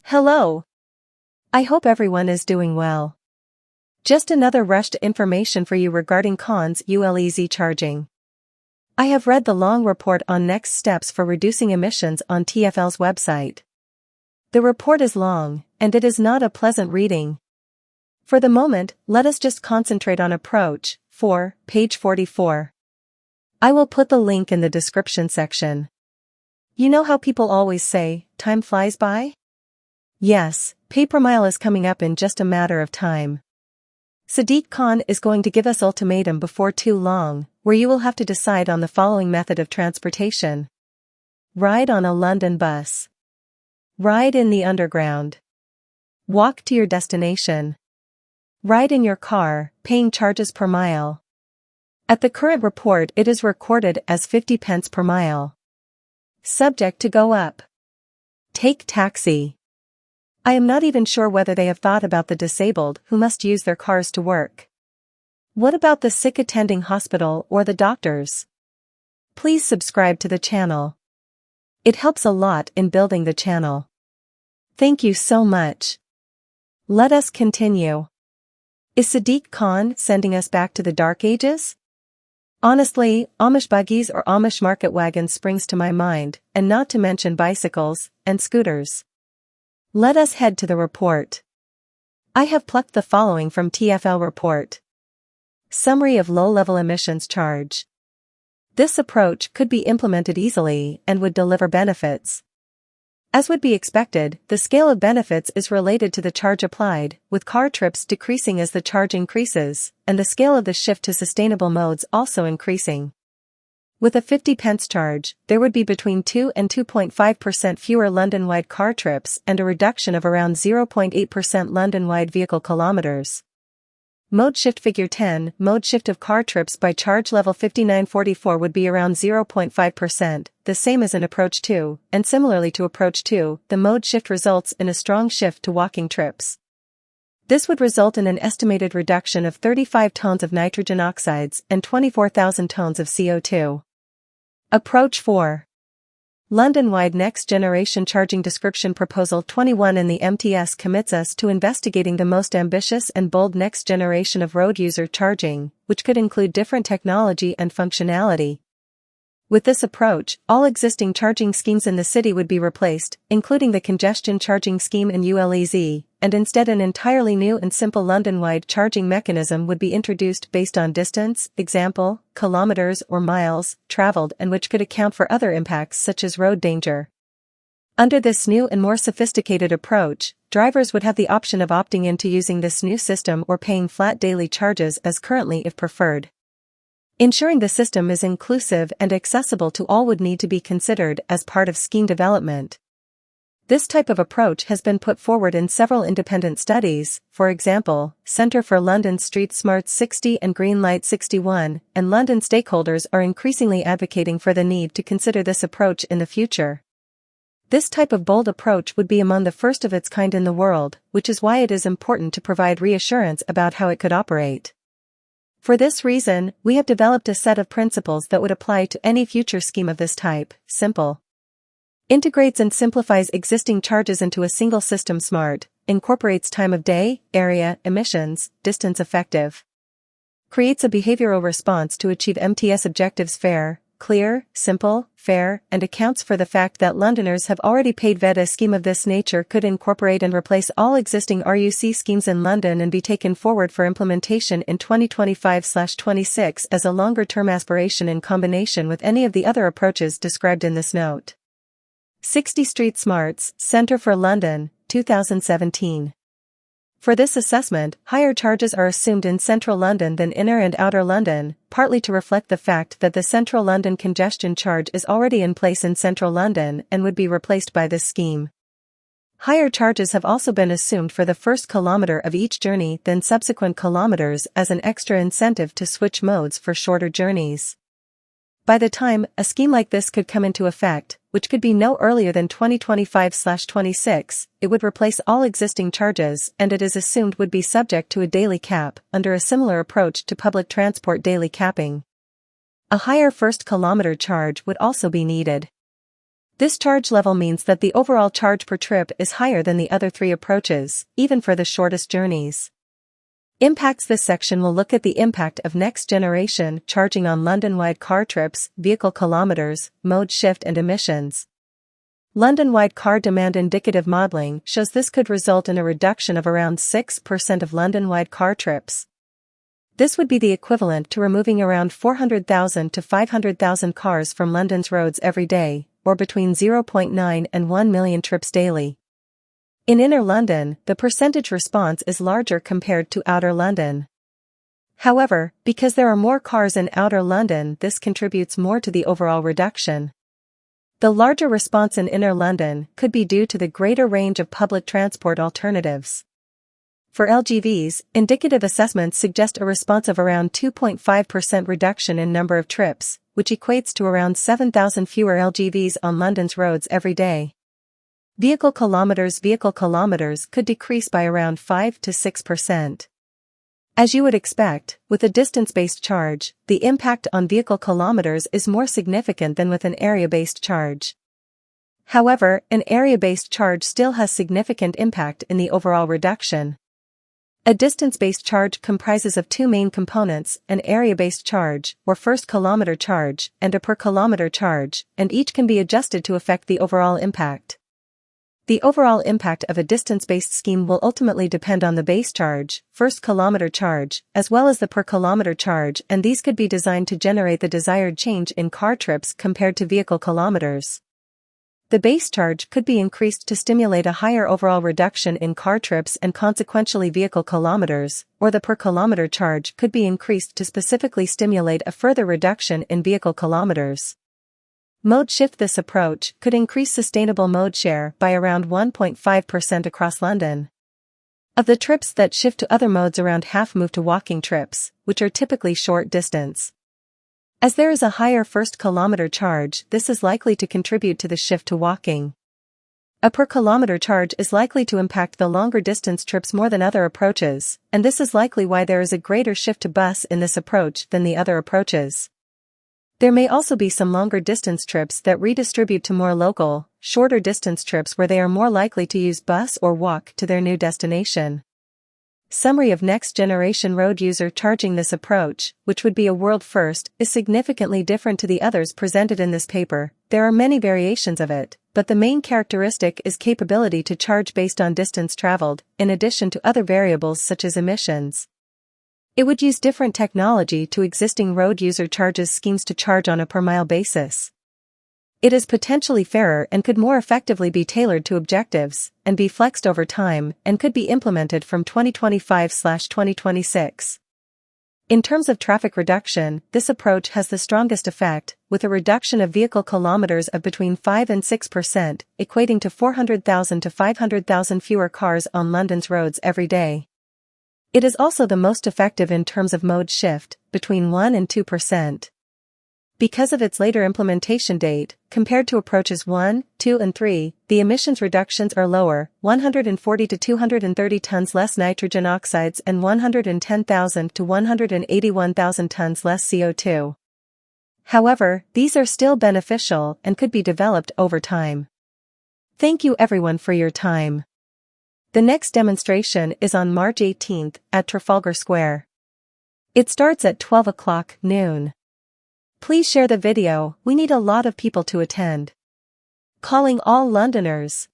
Hello. I hope everyone is doing well. Just another rushed information for you regarding Khan's ULEZ charging. I have read the long report on next steps for reducing emissions on TfL's website. The report is long, and it is not a pleasant reading. For the moment, let us just concentrate on approach 4, page 44. I will put the link in the description section. You know how people always say, time flies by? Yes, pay-per-mile is coming up in just a matter of time. Sadiq Khan is going to give us ultimatum before too long, where you will have to decide on the following method of transportation. Ride on a London bus. Ride in the underground. Walk to your destination. Ride in your car, paying charges per mile. At the current report it is recorded as 50 pence per mile. Subject to go up. Take taxi. I am not even sure whether they have thought about the disabled who must use their cars to work. What about the sick attending hospital or the doctors? Please subscribe to the channel. It helps a lot in building the channel. Thank you so much. Let us continue. Is Sadiq Khan sending us back to the dark ages? Honestly, Amish buggies or Amish market wagons springs to my mind, and not to mention bicycles and scooters. Let us head to the report. I have plucked the following from TfL report. Summary of low-level emissions charge. This approach could be implemented easily and would deliver benefits. As would be expected, the scale of benefits is related to the charge applied, with car trips decreasing as the charge increases, and the scale of the shift to sustainable modes also increasing. With a 50 pence charge, there would be between 2 and 2.5% fewer London-wide car trips and a reduction of around 0.8% London-wide vehicle kilometers. Mode shift figure 10, mode shift of car trips by charge level 5944 would be around 0.5%, the same as in approach 2, and similarly to approach 2, the mode shift results in a strong shift to walking trips. This would result in an estimated reduction of 35 tons of nitrogen oxides and 24,000 tons of CO2. Approach 4. London-wide next-generation charging description proposal 21 in the MTS commits us to investigating the most ambitious and bold next generation of road user charging, which could include different technology and functionality. With this approach, all existing charging schemes in the city would be replaced, including the congestion charging scheme in ULEZ, and instead an entirely new and simple London-wide charging mechanism would be introduced based on distance, example, kilometers or miles, traveled, and which could account for other impacts such as road danger. Under this new and more sophisticated approach, drivers would have the option of opting into using this new system or paying flat daily charges as currently if preferred. Ensuring the system is inclusive and accessible to all would need to be considered as part of scheme development. This type of approach has been put forward in several independent studies, for example, Centre for London Street Smart 60 and Green Light 61, and London stakeholders are increasingly advocating for the need to consider this approach in the future. This type of bold approach would be among the first of its kind in the world, which is why it is important to provide reassurance about how it could operate. For this reason, we have developed a set of principles that would apply to any future scheme of this type. Simple. Integrates and simplifies existing charges into a single system. Smart. Incorporates time of day, area, emissions, distance effective. Creates a behavioral response to achieve MTS objectives. Fair, clear, simple, fair, and accounts for the fact that Londoners have already paid VAT. A scheme of this nature could incorporate and replace all existing RUC schemes in London and be taken forward for implementation in 2025/26 as a longer-term aspiration in combination with any of the other approaches described in this note. 60 Street Smarts, Centre for London, 2017. For this assessment, higher charges are assumed in central London than inner and outer London, partly to reflect the fact that the central London congestion charge is already in place in central London and would be replaced by this scheme. Higher charges have also been assumed for the first kilometre of each journey than subsequent kilometres as an extra incentive to switch modes for shorter journeys. By the time a scheme like this could come into effect, which could be no earlier than 2025/26, it would replace all existing charges and it is assumed would be subject to a daily cap, under a similar approach to public transport daily capping. A higher first kilometre charge would also be needed. This charge level means that the overall charge per trip is higher than the other three approaches, even for the shortest journeys. Impacts. This section will look at the impact of next-generation charging on London-wide car trips, vehicle kilometers, mode shift and emissions. London-wide car demand indicative modeling shows this could result in a reduction of around 6% of London-wide car trips. This would be the equivalent to removing around 400,000 to 500,000 cars from London's roads every day, or between 0.9 and 1 million trips daily. In Inner London, the percentage response is larger compared to Outer London. However, because there are more cars in Outer London, this contributes more to the overall reduction. The larger response in Inner London could be due to the greater range of public transport alternatives. For LGVs, indicative assessments suggest a response of around 2.5% reduction in number of trips, which equates to around 7,000 fewer LGVs on London's roads every day. Vehicle kilometers could decrease by around 5 to 6%. As you would expect, with a distance-based charge, the impact on vehicle kilometers is more significant than with an area-based charge. However, an area-based charge still has significant impact in the overall reduction. A distance-based charge comprises of two main components, an area-based charge, or first kilometer charge, and a per kilometer charge, and each can be adjusted to affect the overall impact. The overall impact of a distance-based scheme will ultimately depend on the base charge, first kilometer charge, as well as the per kilometer charge, and these could be designed to generate the desired change in car trips compared to vehicle kilometers. The base charge could be increased to stimulate a higher overall reduction in car trips and consequentially vehicle kilometers, or the per kilometer charge could be increased to specifically stimulate a further reduction in vehicle kilometers. Mode shift. This approach could increase sustainable mode share by around 1.5% across London. Of the trips that shift to other modes, around half move to walking trips, which are typically short distance. As there is a higher first kilometer charge, this is likely to contribute to the shift to walking. A per kilometer charge is likely to impact the longer distance trips more than other approaches, and this is likely why there is a greater shift to bus in this approach than the other approaches. There may also be some longer distance trips that redistribute to more local, shorter distance trips where they are more likely to use bus or walk to their new destination. Summary of next-generation road user charging. This approach, which would be a world first, is significantly different to the others presented in this paper. There are many variations of it, but the main characteristic is capability to charge based on distance traveled, in addition to other variables such as emissions. It would use different technology to existing road user charges schemes to charge on a per-mile basis. It is potentially fairer and could more effectively be tailored to objectives, and be flexed over time, and could be implemented from 2025/2026. In terms of traffic reduction, this approach has the strongest effect, with a reduction of vehicle kilometers of between 5 and 6%, equating to 400,000 to 500,000 fewer cars on London's roads every day. It is also the most effective in terms of mode shift, between 1 and 2%. Because of its later implementation date, compared to approaches 1, 2 and 3, the emissions reductions are lower, 140 to 230 tons less nitrogen oxides and 110,000 to 181,000 tons less CO2. However, these are still beneficial and could be developed over time. Thank you everyone for your time. The next demonstration is on March 18th at Trafalgar Square. It starts at 12 o'clock noon. Please share the video, we need a lot of people to attend. Calling all Londoners.